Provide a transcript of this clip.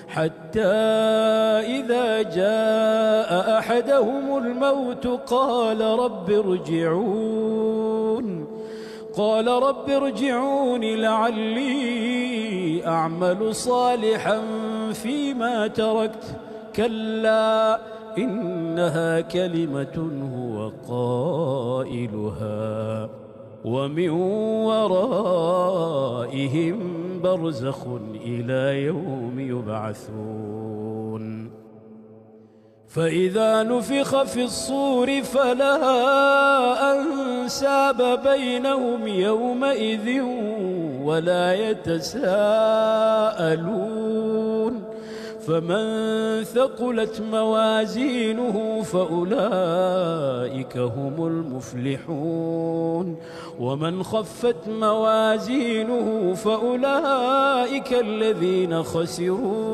حتى إذا جاء أحدهم الموت قال رب ارجعون لعلي أعمل صالحا فيما تركت كلا إنها كلمة هو قائلها ومن ورائهم برزخ إلى يوم يبعثون فإذا نفخ في الصور فلا أنساب بينهم يومئذ ولا يتساءلون فمن ثقلت موازينه فأولئك هم المفلحون ومن خفت موازينه فأولئك الذين خسروا